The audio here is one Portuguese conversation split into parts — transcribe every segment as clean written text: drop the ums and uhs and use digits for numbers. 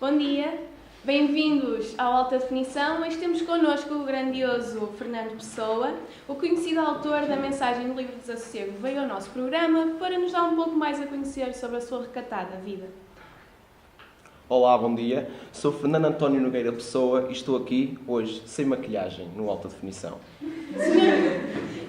Bom dia, bem-vindos ao Alta Definição. Hoje temos connosco o grandioso Fernando Pessoa, o conhecido autor da mensagem do livro Desassossego. Veio ao nosso programa para nos dar um pouco mais a conhecer sobre a sua recatada vida. Olá, bom dia. Sou Fernando António Nogueira Pessoa e estou aqui hoje sem maquilhagem no Alta Definição.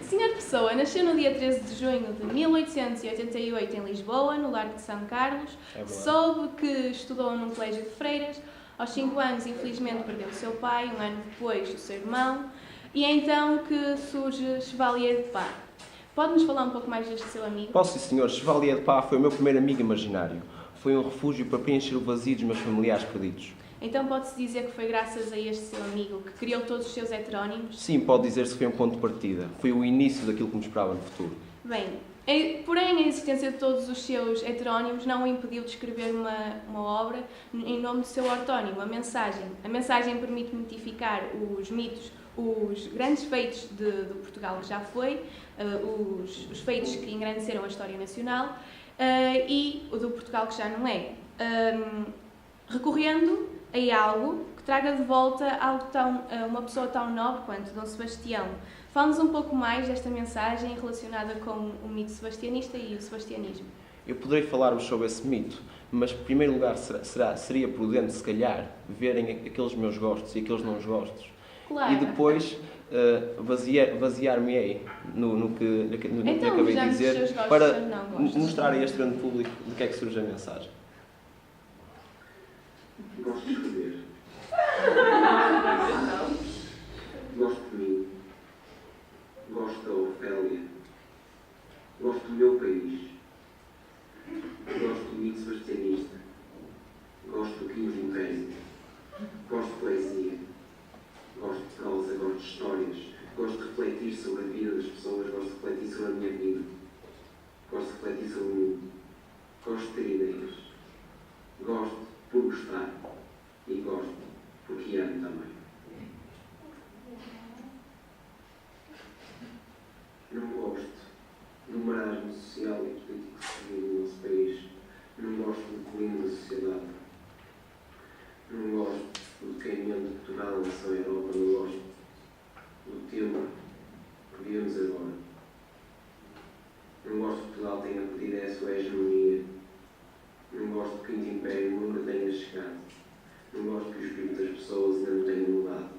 Senhor Pessoa nasceu no dia 13 de junho de 1888 em Lisboa, no Largo de São Carlos. Soube que estudou num colégio de freiras. Aos 5 anos, infelizmente, perdeu o seu pai, um ano depois o seu irmão, e é então que surge Chevalier de Pá. Pode-nos falar um pouco mais deste seu amigo? Posso, sim, senhor. Chevalier de Pá foi o meu primeiro amigo imaginário. Foi um refúgio para preencher o vazio dos meus familiares perdidos. Então pode-se dizer que foi graças a este seu amigo que criou todos os seus heterónimos? Sim, pode dizer-se que foi um ponto de partida. Foi o início daquilo que me esperava no futuro. Bem, porém a existência de todos os seus heterónimos não o impediu de escrever uma obra em nome do seu ortónimo, a Mensagem. A Mensagem permite mitificar os mitos, os grandes feitos de Portugal que já foi, os feitos que engrandeceram a história nacional, e o do Portugal que já não é, recorrendo a algo que traga de volta uma pessoa tão nobre quanto Dom Sebastião. Fala-nos um pouco mais desta mensagem relacionada com o mito sebastianista e o sebastianismo. Eu poderei falar-vos sobre esse mito, mas, em primeiro lugar, seria prudente, se calhar, verem aqueles meus gostos e aqueles não gostos. Claro. E depois basear-me-ei no que acabei de dizer para mostrar a este grande público de que é que surge a mensagem. Gosto de escrever. Gosto de mim. Gosto da Ofélia. Gosto do meu país. Gosto do mito sebastianista. Gosto do Quinto Império. Gosto de poesia. Gosto de prosa, gosto de histórias. Gosto de refletir sobre a vida das pessoas. Gosto de refletir sobre a minha vida. Gosto de refletir sobre o mundo. Gosto de ter ideias. Gosto por gostar. E gosto porque amo também. Não gosto do marasmo social e político que se vive no nosso país. Não gosto do declínio da sociedade. Não gosto do decaimento de Portugal em relação à Europa. Não gosto do tempo que vivemos agora. Não gosto que Portugal tenha perdido a sua hegemonia. Não gosto que o Quinto Império nunca tenha chegado. Não gosto que o espírito das pessoas ainda não tenha mudado.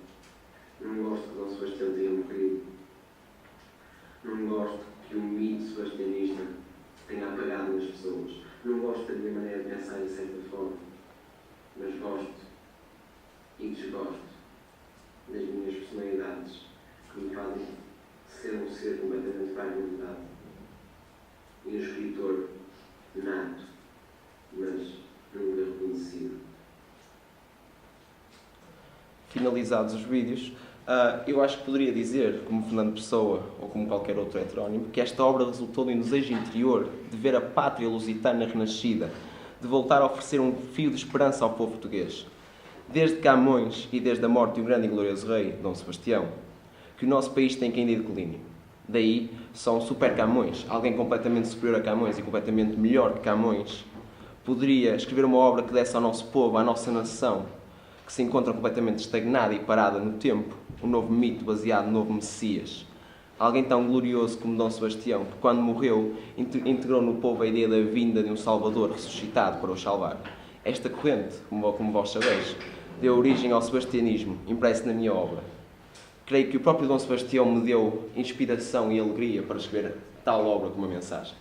Não gosto que Dom Sebastião tenha morrido. Não gosto que o mito sebastianista tenha apagado nas pessoas. Não gosto da minha maneira de pensar de certa forma. Mas gosto e desgosto das minhas personalidades que me fazem ser um ser completamente fragmentado. E um escritor nato, mas nunca reconhecido. Finalizados os vídeos, eu acho que poderia dizer, como Fernando Pessoa ou como qualquer outro heterónimo, que esta obra resultou de um desejo interior de ver a pátria lusitana renascida, de voltar a oferecer um fio de esperança ao povo português. Desde Camões e desde a morte de um grande e glorioso rei, Dom Sebastião, que o nosso país tem caído em declínio. Daí, só um super Camões, alguém completamente superior a Camões e completamente melhor que Camões, poderia escrever uma obra que desse ao nosso povo, à nossa nação, que se encontra completamente estagnada e parada no tempo, um novo mito baseado no novo Messias. Alguém tão glorioso como Dom Sebastião, que quando morreu, integrou no povo a ideia da vinda de um Salvador ressuscitado para o salvar. Esta corrente, como vós sabeis, deu origem ao sebastianismo, impresso na minha obra. Creio que o próprio Dom Sebastião me deu inspiração e alegria para escrever tal obra como uma mensagem.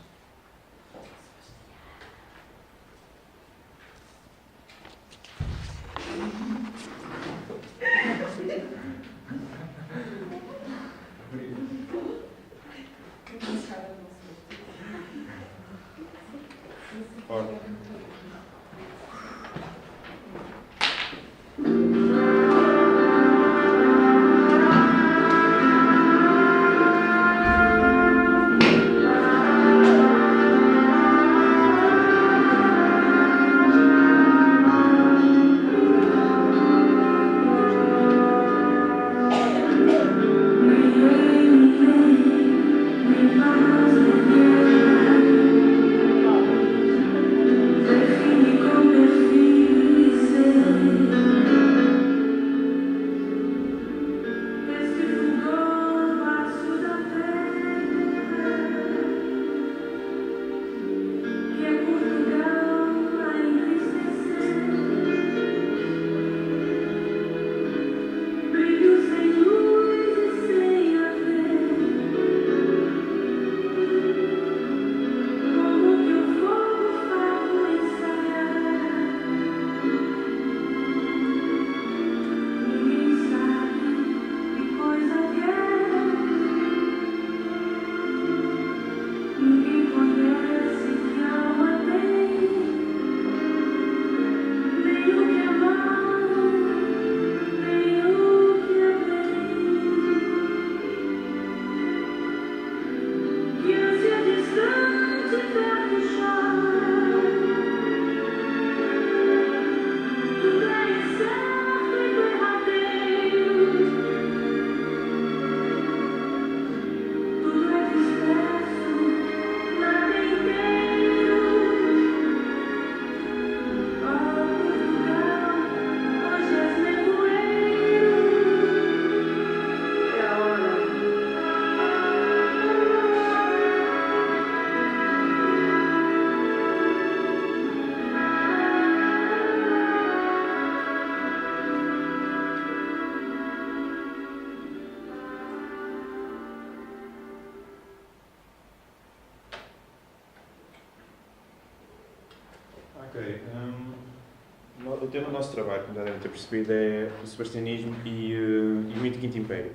Ok. O tema do nosso trabalho, como já devem ter percebido, é o sebastianismo e o mito do Quinto Império.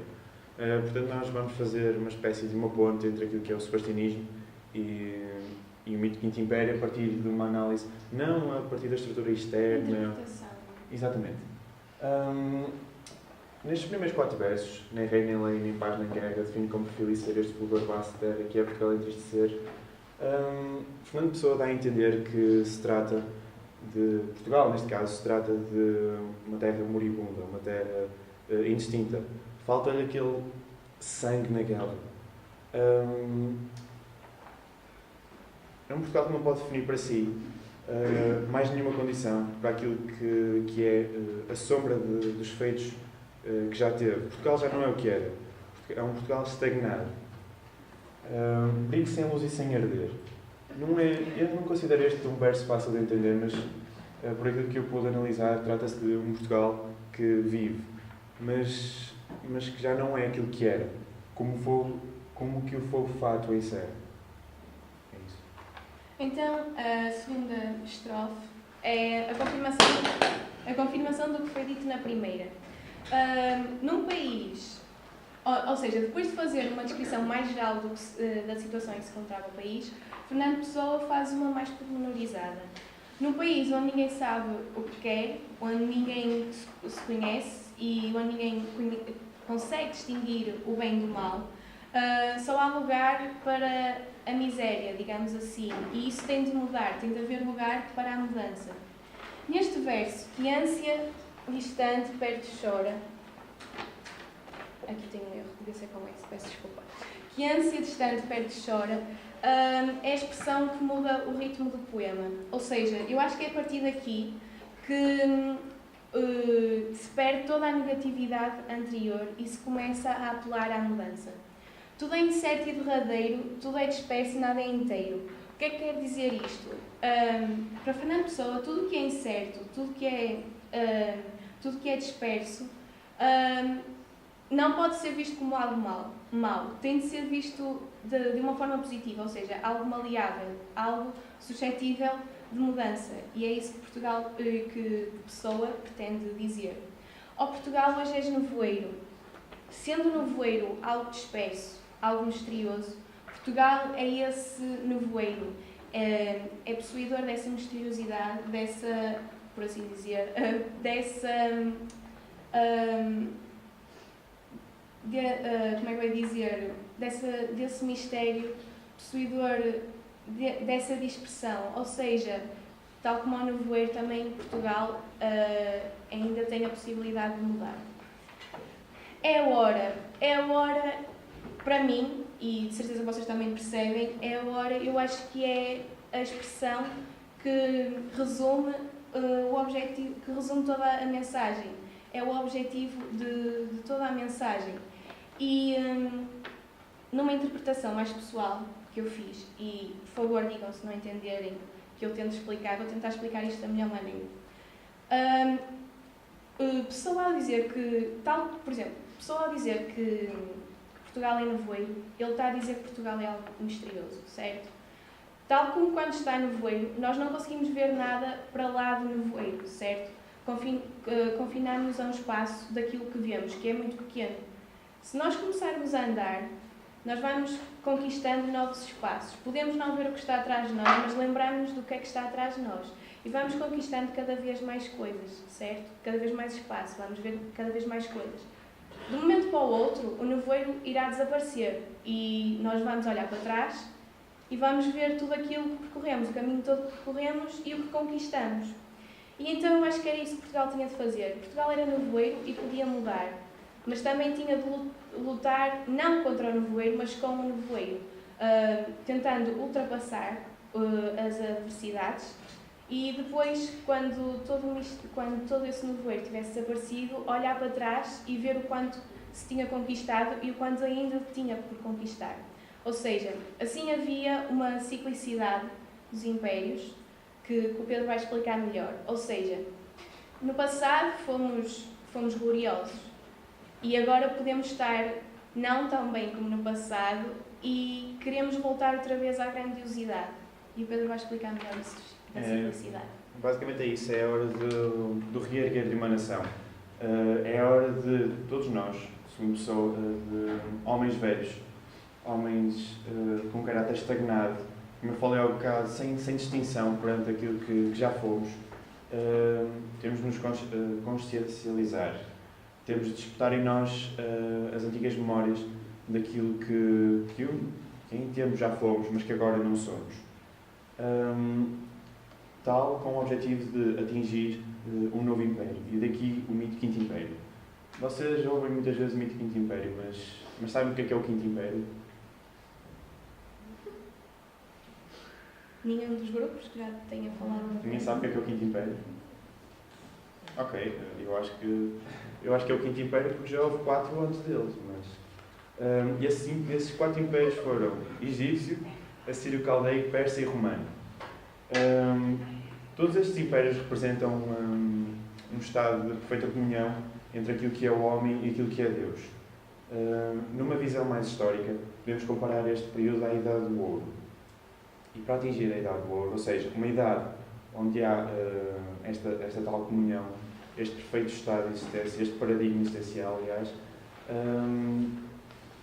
Portanto, nós vamos fazer uma espécie de uma ponte entre aquilo que é o sebastianismo e o mito do Quinto Império a partir de uma análise, não a partir da estrutura externa. Interpretação. Exatamente. Nestes primeiros 4 versos, nem rei, nem lei, nem paz, nem guerra, define como perfil e ser este fulgor vasto de terra que é Portugal entristecer. Fernando Pessoa dá a entender que se trata de Portugal, neste caso, se trata de uma terra moribunda, uma terra indistinta. Falta-lhe aquele sangue na guerra. É um Portugal que não pode definir para si mais nenhuma condição para aquilo que é a sombra dos feitos que já teve. Portugal já não é o que era. É um Portugal estagnado. Brilho sem luz e sem arder. Eu não considero este um verso fácil de entender, mas por aquilo que eu pude analisar, trata-se de um Portugal que vive, mas que já não é aquilo que era, como que o fogo fato em encerra. É isso. Então, a segunda estrofe é a confirmação do que foi dito na primeira. Num país, ou seja, depois de fazer uma descrição mais geral da situação em que se encontrava o país, Fernando Pessoa faz uma mais pormenorizada. Num país onde ninguém sabe o que quer, onde ninguém se conhece e onde ninguém consegue distinguir o bem do mal, só há lugar para a miséria, digamos assim, e isso tem de mudar, tem de haver lugar para a mudança. Neste verso, que ânsia distante perde chora. Aqui tem um erro, devia ser com esse, peço desculpa. Que ânsia distante perde chora é a expressão que muda o ritmo do poema. Ou seja, eu acho que é a partir daqui que se perde toda a negatividade anterior e se começa a apelar à mudança. Tudo é incerto e derradeiro, tudo é disperso e nada é inteiro. O que é que quer dizer isto? Para Fernando Pessoa, tudo o que é incerto, tudo que é disperso, não pode ser visto como algo mau. Tem de ser visto de uma forma positiva, ou seja, algo maleável, algo suscetível de mudança. E é isso que Portugal, que Pessoa pretende dizer. Ó Portugal, hoje és nevoeiro. Sendo nevoeiro algo disperso, algo misterioso, Portugal é esse nevoeiro, é possuidor dessa misteriosidade, dessa, por assim dizer, como é que vai dizer, desse mistério, possuidor dessa dispersão, ou seja, tal como o nevoeiro também Portugal ainda tem a possibilidade de mudar. É a hora, para mim, e de certeza vocês também percebem, é a hora, eu acho que é a expressão que resume o objetivo, que resume toda a mensagem. É o objetivo de toda a mensagem. E numa interpretação mais pessoal que eu fiz, e por favor digam se não entenderem que eu tento explicar, vou tentar explicar isto da melhor maneira. Pessoa ao dizer que, por exemplo, pessoa ao dizer que Portugal é nevoeiro, ele está a dizer que Portugal é algo misterioso, certo? Tal como quando está nevoeiro, nós não conseguimos ver nada para lá do nevoeiro, certo? Confinamos-nos a um espaço daquilo que vemos, que é muito pequeno. Se nós começarmos a andar, nós vamos conquistando novos espaços. Podemos não ver o que está atrás de nós, mas lembrarmos do que é que está atrás de nós. E vamos conquistando cada vez mais coisas, certo? Cada vez mais espaço, vamos ver cada vez mais coisas. De um momento para o outro, o nevoeiro irá desaparecer e nós vamos olhar para trás e vamos ver tudo aquilo que percorremos, o caminho todo que percorremos e o que conquistamos. E então eu acho que era isso que Portugal tinha de fazer. Portugal era nevoeiro e podia mudar, mas também tinha de lutar não contra o nevoeiro, mas com o nevoeiro, tentando ultrapassar as adversidades e depois, quando todo esse nevoeiro tivesse desaparecido, olhar para trás e ver o quanto se tinha conquistado e o quanto ainda tinha por conquistar. Ou seja, assim havia uma ciclicidade dos impérios, que o Pedro vai explicar melhor. Ou seja, no passado fomos gloriosos e agora podemos estar não tão bem como no passado e queremos voltar outra vez à grandiosidade. E o Pedro vai explicar melhor essa ciclicidade. basicamente é isso, é a hora do reerguer de uma nação. É a hora de todos nós, segundo pessoa, de homens velhos, homens com caráter estagnado, como eu falei ao bocado, sem distinção perante aquilo que já fomos, temos de nos consciencializar, temos de despertar em nós as antigas memórias daquilo que em tempos já fomos, mas que agora não somos. Tal com o objetivo de atingir um novo império. E daqui o mito Quinto Império. Vocês ouvem muitas vezes o mito Quinto Império, mas sabem o que é o Quinto Império? Nenhum dos grupos que já tenha falado. Ninguém sabe o que é o Quinto Império? Ok, eu acho que é o Quinto Império porque já houve 4 antes deles, mas... esses 4 impérios foram egípcio, assírio, caldeico, persa e romano. Todos estes impérios representam um estado de perfeita comunhão entre aquilo que é o homem e aquilo que é Deus. Numa visão mais histórica, podemos comparar este período à Idade do Ouro. E para atingir a Idade do Ouro, ou seja, uma idade onde há esta tal comunhão, este perfeito estado de existência, este paradigma existencial, aliás,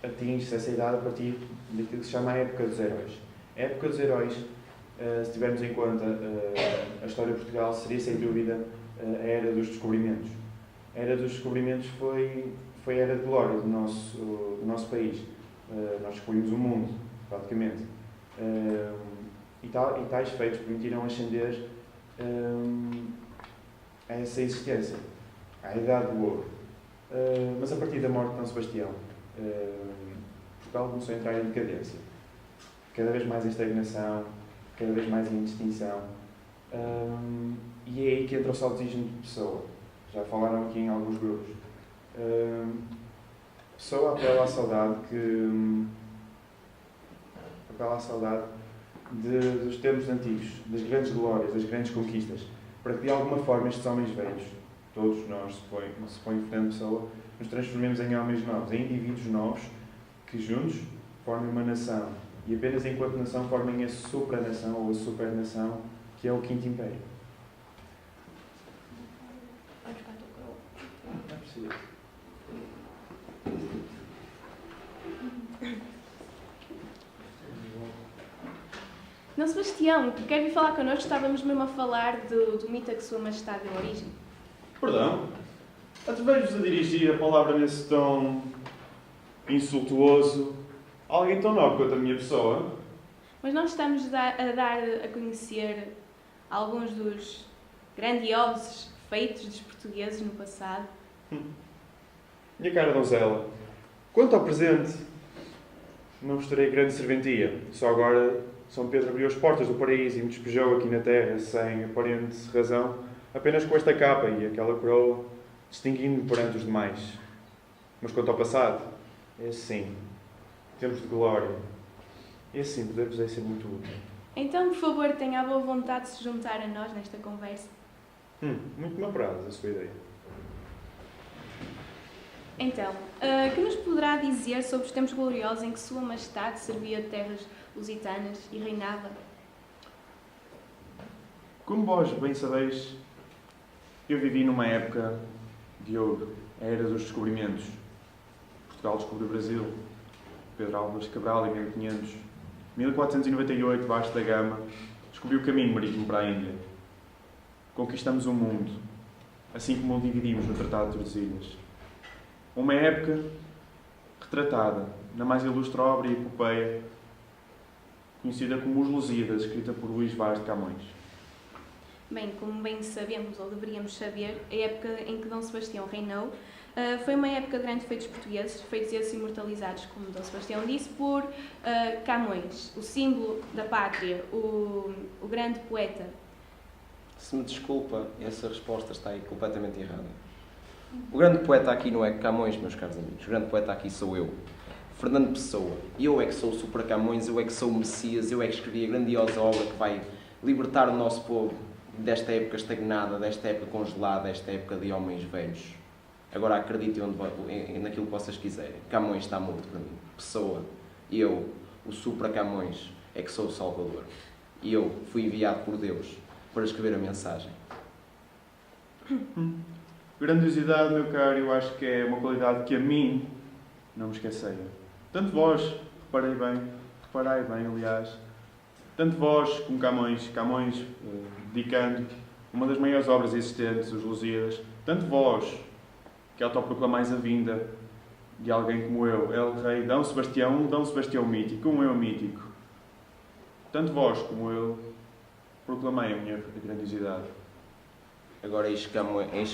atinge-se essa idade a partir daquilo que se chama a Época dos Heróis. A Época dos Heróis, se tivermos em conta a história de Portugal, seria sem dúvida a Era dos Descobrimentos. A Era dos Descobrimentos foi a Era de Glória do nosso país. Nós descobrimos o mundo, praticamente. E tais feitos permitiram ascender a essa existência, à Idade do Ouro. Mas a partir da morte de Dom Sebastião, Portugal começou a entrar em decadência. Cada vez mais em estagnação, cada vez mais em indistinção. E é aí que entra o saudosismo de Pessoa. Já falaram aqui em alguns grupos. Pessoa apela à saudade dos tempos antigos, das grandes glórias, das grandes conquistas, para que de alguma forma estes homens velhos, todos nós, se põe Fernando Pessoa, nos transformemos em homens novos, em indivíduos novos, que juntos formem uma nação, e apenas enquanto nação formem a supranação ou a supernação, que é o Quinto Império. Não é preciso. Dom Sebastião, quer vir falar connosco? Estávamos mesmo a falar do mito a que Sua Majestade deu origem. Perdão? Atrevejo-vos a dirigir a palavra nesse tom insultuoso a alguém tão nobre quanto a minha pessoa? Mas nós estamos a dar a conhecer alguns dos grandiosos feitos dos portugueses no passado. Minha cara donzela, quanto ao presente, não vos terei grande serventia. Só agora São Pedro abriu as portas do paraíso e me despejou aqui na terra, sem aparente razão, apenas com esta capa e aquela coroa, distinguindo-me perante os demais. Mas quanto ao passado, esse sim, tempos de glória, esse sim, poder-vos ser muito útil. Então, por favor, tenha a boa vontade de se juntar a nós nesta conversa. Muito me apraz a sua ideia. Então, que nos poderá dizer sobre os tempos gloriosos em que Sua Majestade servia de terras lusitanas e reinava? Como vós bem sabeis, eu vivi numa época de ouro, a Era dos Descobrimentos. Portugal descobriu o Brasil, Pedro Álvares Cabral em 1500. 1498, Vasco da Gama descobriu o caminho marítimo para a Índia. Conquistamos o mundo, assim como o dividimos no Tratado de Tordesilhas. Uma época retratada na mais ilustre obra e epopeia, conhecida como Os Lusíadas, escrita por Luís Vaz de Camões. Bem, como bem sabemos, ou deveríamos saber, a época em que Dom Sebastião reinou foi uma época de grandes feitos portugueses, feitos esses imortalizados, como Dom Sebastião disse, por Camões, o símbolo da pátria, o grande poeta. Se me desculpa, essa resposta está aí completamente errada. O grande poeta aqui não é Camões, meus caros amigos. O grande poeta aqui sou eu, Fernando Pessoa. Eu é que sou o Supra Camões, eu é que sou o Messias, eu é que escrevi a grandiosa obra que vai libertar o nosso povo desta época estagnada, desta época congelada, desta época de homens velhos. Agora acreditem naquilo que vocês quiserem. Camões está morto para mim. Pessoa, eu, o Supra Camões, é que sou o Salvador. E eu fui enviado por Deus para escrever a mensagem? Grandiosidade, meu caro, eu acho que é uma qualidade que a mim não me esqueceia. Tanto vós, reparai bem, aliás, tanto vós como Camões, dedicando uma das maiores obras existentes, os Lusíadas, tanto vós, que autoproclamais a vinda de alguém como eu, El Rei, Dom Sebastião mítico, um eu mítico. Tanto vós como eu proclamei a minha grandiosidade. Agora eis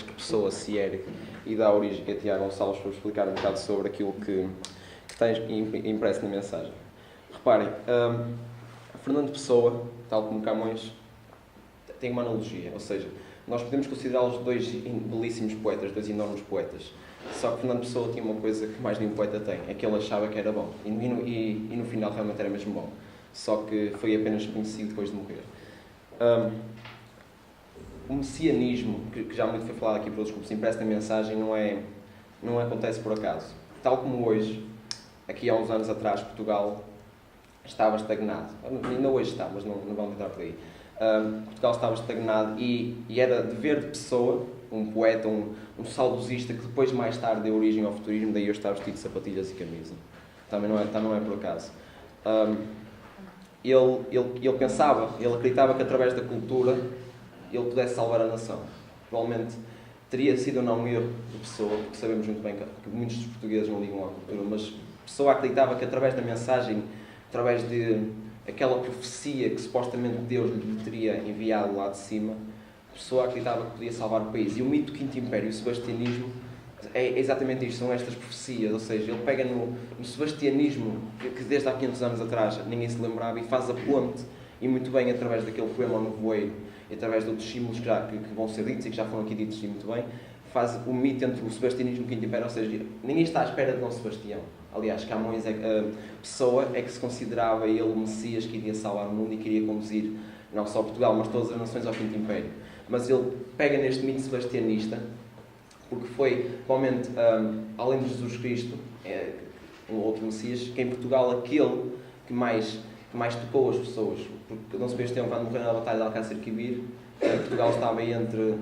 que Pessoa se ergue e dá origem a Tiago Gonçalves para explicar um bocado sobre aquilo que está impresso na mensagem. Reparem, Fernando Pessoa, tal como Camões, tem uma analogia, ou seja, nós podemos considerá-los dois belíssimos poetas, dois enormes poetas. Só que Fernando Pessoa tinha uma coisa que mais nenhum poeta tem, é que ele achava que era bom. E no final realmente era mesmo bom. Só que foi apenas conhecido depois de morrer. O messianismo, que já muito foi falado aqui por outros grupos, impresso na mensagem, não acontece por acaso. Tal como hoje, aqui há uns anos atrás, Portugal estava estagnado. Ainda hoje está, mas não vamos entrar por aí. Portugal estava estagnado e era dever de Pessoa, um poeta, um saudosista, que depois mais tarde deu origem ao futurismo, daí eu estar vestido de sapatilhas e camisa. Também não é por acaso. Ele pensava, ele acreditava que através da cultura ele pudesse salvar a nação. Provavelmente teria sido ou não um erro de Pessoa, porque sabemos muito bem que muitos dos portugueses não ligam à cultura, mas Pessoa acreditava que através da mensagem, através de aquela profecia que supostamente Deus lhe teria enviado lá de cima, Pessoa acreditava que podia salvar o país. E o mito do Quinto Império e o sebastianismo é exatamente isto, são estas profecias, ou seja, ele pega no sebastianismo, que desde há 500 anos atrás ninguém se lembrava, e faz a ponte, e muito bem através daquele poema ao Nevoeiro, e através de outros símbolos que vão ser ditos e que já foram aqui ditos e muito bem, faz o mito entre o sebastianismo e o Quinto Império, ou seja, ninguém está à espera de Dom Sebastião. Aliás, Camões, Pessoa, é que se considerava ele o Messias que iria salvar o mundo e queria conduzir não só Portugal, mas todas as nações ao Quinto Império. Mas ele pega neste mito sebastianista, porque foi, provavelmente, além de Jesus Cristo, um outro Messias, que em Portugal aquele que mais tocou as pessoas. Porque Dom Sebastião, quando morreu na Batalha de Alcácer Quibir, Portugal estava entre...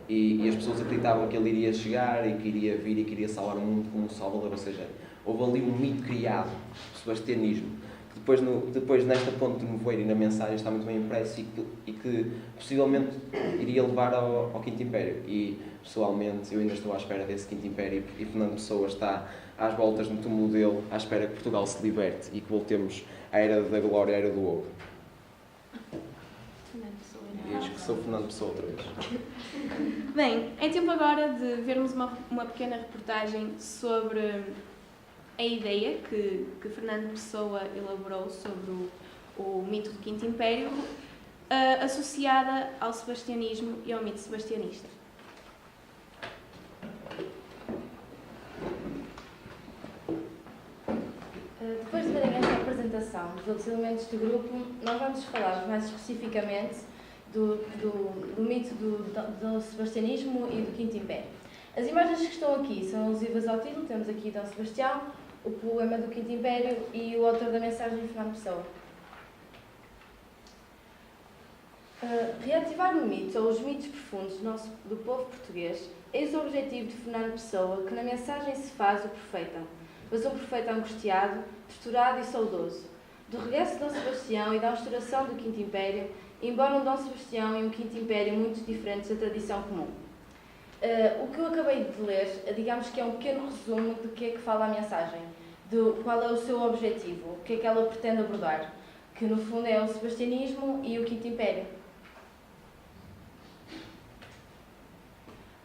E as pessoas acreditavam que ele iria chegar e que iria vir e que iria salvar o mundo como um salvador. Ou seja, houve ali um mito criado, o sebastianismo, que depois nesta ponte do Nevoeiro e na mensagem está muito bem impresso e que possivelmente iria levar ao Quinto Império. E, pessoalmente, eu ainda estou à espera desse Quinto Império e Fernando Pessoa está às voltas no túmulo dele, à espera que Portugal se liberte e que voltemos à Era da Glória, à Era do Ouro. E acho que sou Fernando Pessoa outra vez. Bem, é tempo agora de vermos uma pequena reportagem sobre a ideia que Fernando Pessoa elaborou sobre o mito do Quinto Império, associada ao sebastianismo e ao mito sebastianista. Depois de verem esta apresentação dos outros elementos do grupo, nós vamos falar mais especificamente do mito do sebastianismo e do Quinto Império. As imagens que estão aqui são alusivas ao título. Temos aqui Dom Sebastião, o poema do Quinto Império e o autor da mensagem, Fernando Pessoa. Reativar o mito ou os mitos profundos do povo português, eis o objetivo de Fernando Pessoa, que na mensagem se faz o profeta, mas um profeta angustiado, torturado e saudoso. Do regresso de Dom Sebastião e da instauração do Quinto Império, embora um Dom Sebastião e um Quinto Império muito diferentes da tradição comum. O que eu acabei de ler, digamos que é um pequeno resumo do que é que fala a mensagem, de qual é o seu objetivo, o que é que ela pretende abordar, que no fundo é o sebastianismo e o Quinto Império.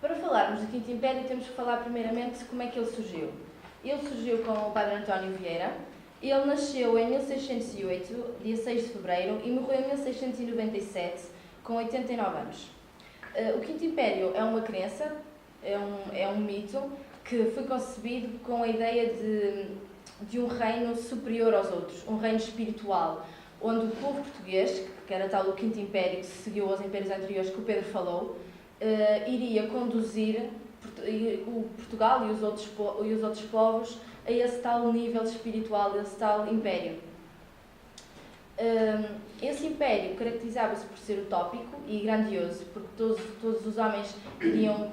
Para falarmos do Quinto Império, temos que falar primeiramente de como é que ele surgiu. Ele surgiu com o Padre António Vieira. Ele nasceu em 1608, dia 6 de fevereiro, e morreu em 1697, com 89 anos. O Quinto Império é uma crença, é um mito, que foi concebido com a ideia de um reino superior aos outros, um reino espiritual, onde o povo português, que era tal o Quinto Império, que seguiu aos impérios anteriores que o Pedro falou, iria conduzir o Portugal e os outros povos a esse tal nível espiritual, a esse tal império. Esse império caracterizava-se por ser utópico e grandioso, porque todos os homens iriam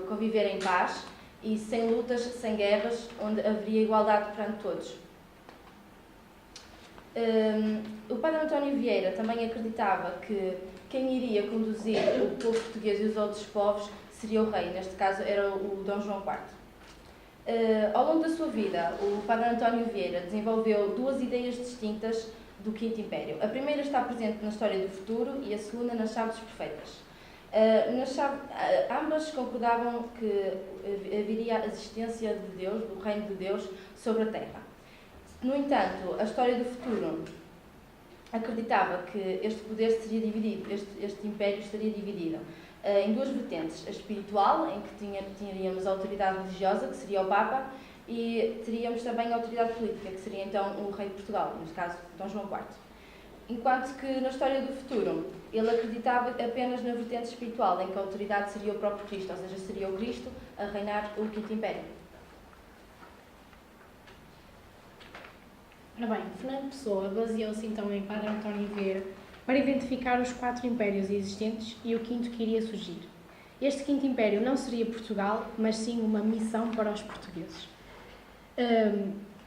conviver em paz e sem lutas, sem guerras, onde haveria igualdade perante todos. O padre António Vieira também acreditava que quem iria conduzir o povo português e os outros povos seria o rei, neste caso era o Dom João IV. Ao longo da sua vida, o padre António Vieira desenvolveu duas ideias distintas do Quinto Império. A primeira está presente na História do Futuro e a segunda nas Chaves Perfeitas. Ambas concordavam que haveria a existência de Deus, do reino de Deus, sobre a Terra. No entanto, a História do Futuro acreditava que este poder seria dividido, este império estaria dividido em duas vertentes: a espiritual, em que teríamos a autoridade religiosa, que seria o Papa, e teríamos também a autoridade política, que seria então o rei de Portugal, neste caso Dom João IV. Enquanto que na História do Futuro ele acreditava apenas na vertente espiritual, em que a autoridade seria o próprio Cristo, ou seja, seria o Cristo a reinar o Quinto Império. Ora bem, Fernando Pessoa baseou-se então em Padre António Vieira para identificar os 4 impérios existentes e o quinto que iria surgir. Este Quinto Império não seria Portugal, mas sim uma missão para os portugueses.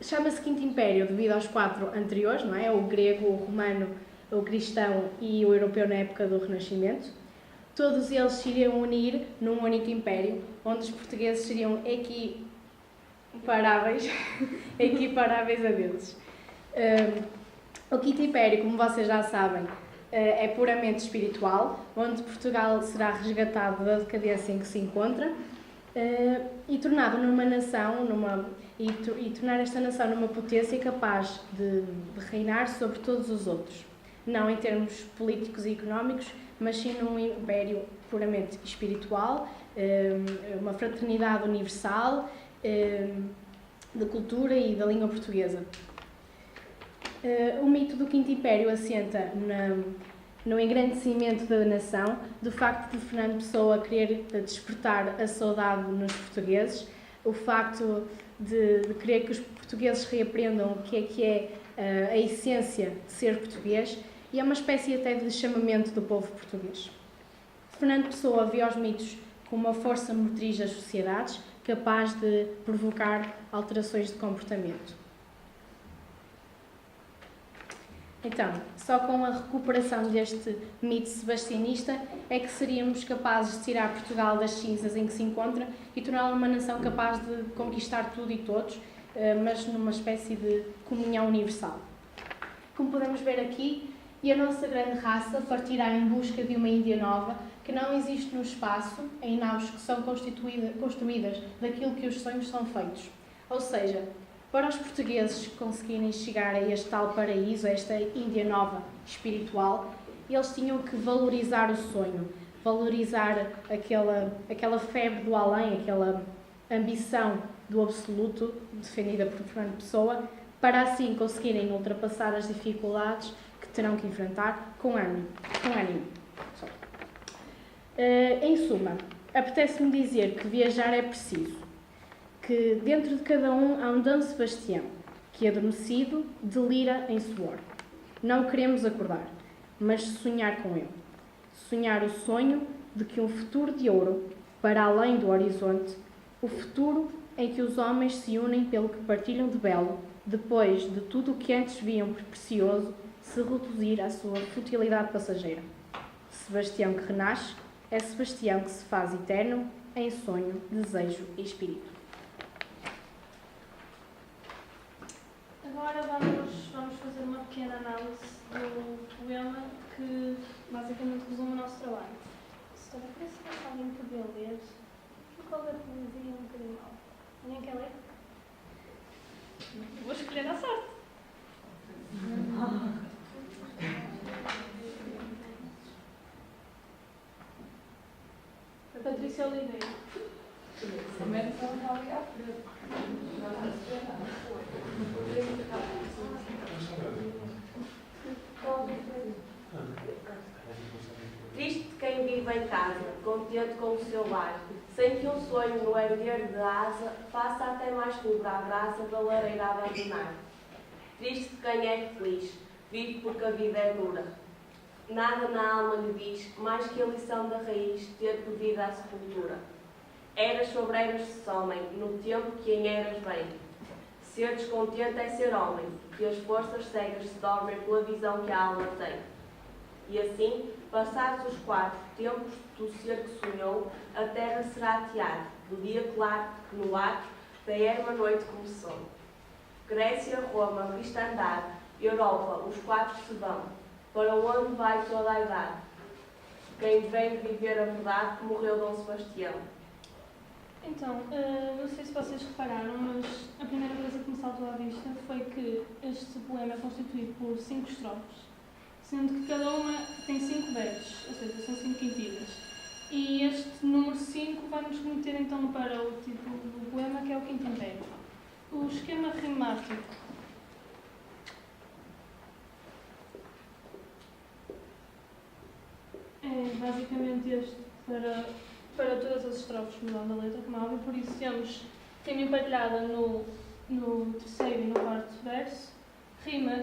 Chama-se Quinto Império devido aos 4 anteriores, não é? O grego, o romano, o cristão e o europeu na época do Renascimento. Todos eles se iriam unir num único império, onde os portugueses seriam equiparáveis a deles. O Quinto Império, como vocês já sabem, é puramente espiritual, onde Portugal será resgatado da decadência em que se encontra e tornado numa nação, e tornar esta nação numa potência capaz de reinar sobre todos os outros. Não em termos políticos e económicos, mas sim num império puramente espiritual, uma fraternidade universal, da cultura e da língua portuguesa. O mito do Quinto Império assenta no engrandecimento da nação, do facto de Fernando Pessoa querer despertar a saudade nos portugueses, o facto de querer que os portugueses reaprendam o que é a essência de ser português, e é uma espécie até de chamamento do povo português. Fernando Pessoa via os mitos como uma força motriz das sociedades, capaz de provocar alterações de comportamento. Então, só com a recuperação deste mito sebastianista é que seríamos capazes de tirar Portugal das cinzas em que se encontra e torná-lo uma nação capaz de conquistar tudo e todos, mas numa espécie de comunhão universal. Como podemos ver aqui, e a nossa grande raça partirá em busca de uma Índia nova que não existe no espaço, em naus que são construídas daquilo que os sonhos são feitos. Ou seja, para os portugueses conseguirem chegar a este tal paraíso, a esta Índia nova espiritual, eles tinham que valorizar o sonho, valorizar aquela febre do além, aquela ambição do absoluto defendida por Fernando Pessoa, para assim conseguirem ultrapassar as dificuldades que terão que enfrentar com ânimo. Em suma, apetece-me dizer que viajar é preciso, que dentro de cada um há um Dom Sebastião, que adormecido delira em suor. Não queremos acordar, mas sonhar com ele. Sonhar o sonho de que um futuro de ouro, para além do horizonte, o futuro em que os homens se unem pelo que partilham de belo, depois de tudo o que antes viam por precioso se reduzir à sua futilidade passageira. Sebastião que renasce é Sebastião que se faz eterno em sonho, desejo e espírito. Agora vamos fazer uma pequena análise do poema que basicamente resume o nosso trabalho. Se alguém podia ler, qual é a poesia um bocadinho mal? Alguém quer ler? Vou escolher à sorte. Patrícia Oliveira. Triste quem vive em casa, contente com o seu lar, sem que um sonho no erguer de asa faça até mais rubra a brasa da lareira a abandonar. Triste quem é feliz, vive porque a vida é dura. Nada na alma lhe diz mais que a lição da raiz ter por vida a sepultura. Eras sobre eras se somem, no tempo que em eras vem. Ser descontente é ser homem, que as forças cegas se dormem pela visão que a alma tem. E assim, passados os 4 tempos do ser que sonhou, a terra será teatro, do dia claro que no ato da erma noite começou. Grécia, Roma, cristandade, Europa, os 4 se vão, para onde vai toda a idade. Quem vem viver a verdade, morreu Dom Sebastião. Então, não sei se vocês repararam, mas a primeira coisa que me saltou à vista foi que este poema é constituído por 5 estrofes, sendo que cada uma tem 5 versos, ou seja, são 5 quintilhas. E este número 5 vai nos remeter então para o título do poema, que é o Quinto Império. O esquema rimático é basicamente este para todas as estrofes, mudando a letra, como é óbvio. Por isso temos rima emparelhada no 3º e no 4º verso, rima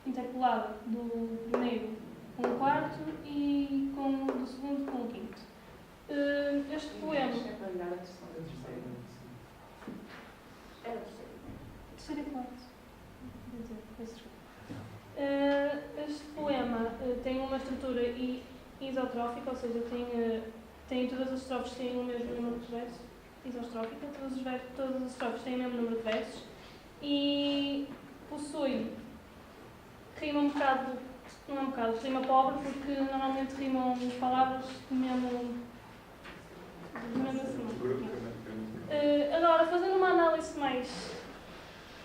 interpolada do 1º com o 4º e do 2º com o 5º. Este poema... É o 3º e 4º. Este poema tem uma estrutura isotrófica, ou seja, tem todas as estrofes têm o mesmo número de versos, isostrófica, todas as estrofes têm o mesmo número de versos e possui rima rima pobre, porque normalmente rimam palavras do mesmo assim. Agora, fazendo uma análise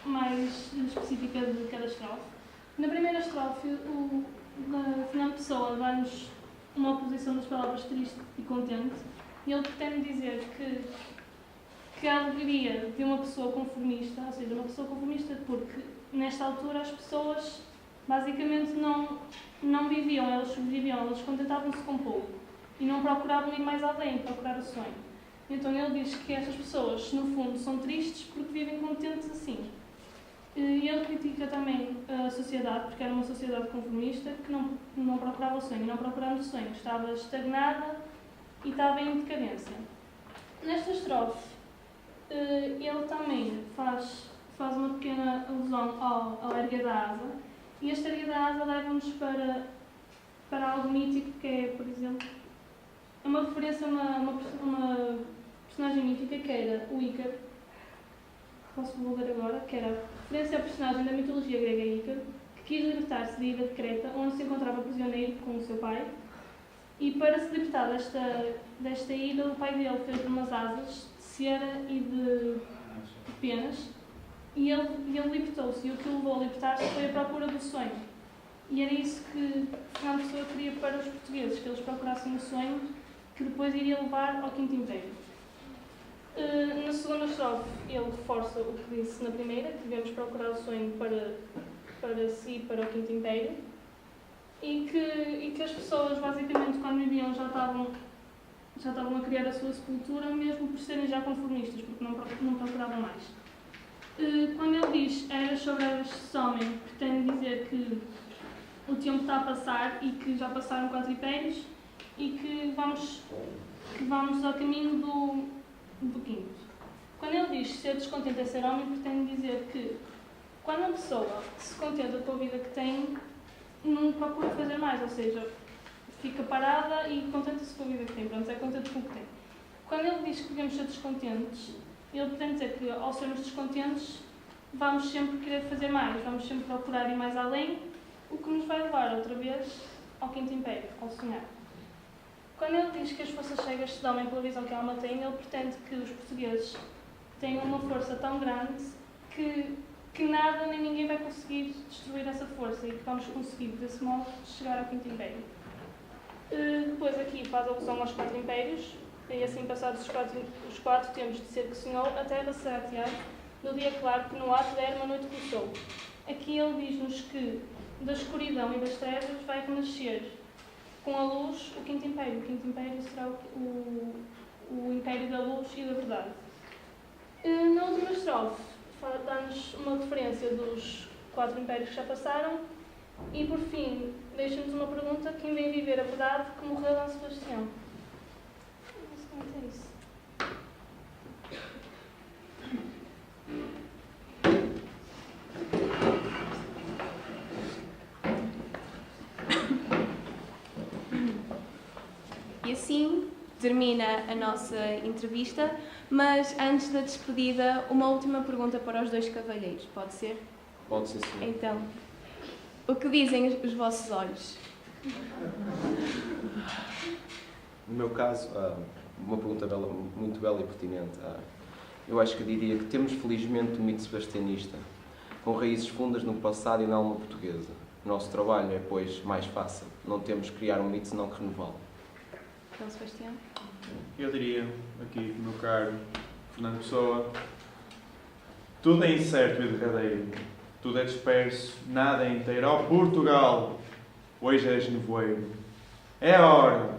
mais específica de cada estrofe, na primeira estrofe, o Fernando Pessoa dá-nos uma oposição das palavras triste e contente, e ele pretende dizer que a alegria de uma pessoa conformista, ou seja, uma pessoa conformista porque nesta altura as pessoas basicamente não viviam, elas sobreviviam, elas contentavam-se com pouco e não procuravam ir mais além, procurar o sonho. Então ele diz que estas pessoas, no fundo, são tristes porque vivem contentes assim. E ele critica também a sociedade, porque era uma sociedade conformista que não procurava o sonho, não procurando o sonho, estava estagnada e estava em decadência. Nesta estrofe, ele também faz uma pequena alusão ao erguer da asa, e este erguer da asa leva-nos para algo mítico, que é, por exemplo, uma referência a uma personagem mítica que era o Ícaro. Posso ler agora, que era referência ao personagem da mitologia grega Ícaro, que quis libertar-se da ilha de Creta, onde se encontrava prisioneiro com o seu pai, e para se libertar desta ilha, o pai dele fez umas asas de cera e de penas, e ele libertou-se, e o que o levou a libertar-se foi a procura do sonho. E era isso que Fernando Pessoa queria para os portugueses, que eles procurassem o sonho que depois iria levar ao Quinto Império. Na segunda estrofe, ele reforça o que disse na primeira, que devemos procurar o sonho para si, para o Quinto Império, e que as pessoas, basicamente, quando viviam, já estavam a criar a sua sepultura, mesmo por serem já conformistas, porque não procuravam mais. Quando ele diz eras sobre eras se somem, pretende dizer que o tempo está a passar e que já passaram 4 impérios e que vamos ao caminho do quinto. Quando ele diz ser descontente é ser homem, pretende dizer que quando a pessoa se contenta com a vida que tem, não procura fazer mais, ou seja, fica parada e contenta-se com a vida que tem, pronto, é contente com o que tem. Quando ele diz que devemos ser descontentes, ele pretende dizer que ao sermos descontentes vamos sempre querer fazer mais, vamos sempre procurar ir mais além, o que nos vai levar outra vez ao Quinto Império, ao sonhar. Quando ele diz que as forças cegas se domem pela visão que a alma tem, ele pretende que os portugueses tenham uma força tão grande que nada nem ninguém vai conseguir destruir essa força e que vamos conseguir, desse modo, chegar ao Quinto Império. Depois aqui faz alusão aos 4 impérios, e assim passados os 4 tempos de ser que sonhou, a terra será teatro no dia claro que no ato da erma noite começou. Aqui ele diz-nos que da escuridão e das trevas vai renascer com a luz o Quinto Império. O Quinto Império será o Império da Luz e da Verdade. Na última estrofe, dá-nos uma referência dos 4 impérios que já passaram E por fim, deixa-nos uma pergunta: quem vem viver a verdade que morreu Dom Sebastião? Basicamente é isso. E assim termina a nossa entrevista, mas antes da despedida, uma última pergunta para os dois cavalheiros, pode ser? Pode ser, sim. Então, o que dizem os vossos olhos? No meu caso, uma pergunta muito bela e pertinente. Eu acho que diria que temos felizmente um mito sebastianista, com raízes fundas no passado e na alma portuguesa. O nosso trabalho é, pois, mais fácil. Não temos que criar um mito, senão que renová-lo. Dom Sebastião? Eu diria, aqui, meu caro Fernando Pessoa, tudo é incerto e derradeiro, tudo é disperso, nada é inteiro. Ó Portugal, hoje és nevoeiro. É a hora.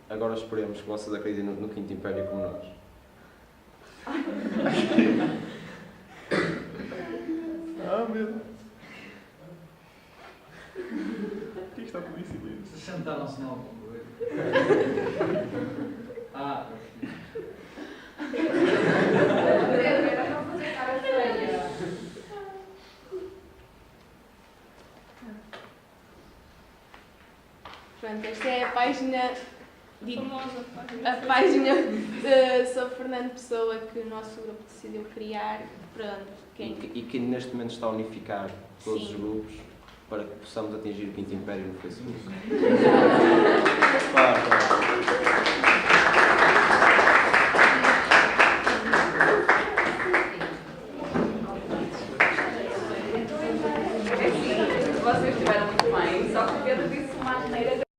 Agora esperemos que vocês acreditem no Quinto Império como nós. Meu Deus. O que está tudo em silêncio? Sentaram-se não a concluir. Pronto, esta é a página, Famosa a página sobre Fernando Pessoa que o nosso grupo decidiu criar. Pronto, E que neste momento está a unificar todos Sim. os grupos para que possamos atingir o Quinto Império no Facebook. Claro.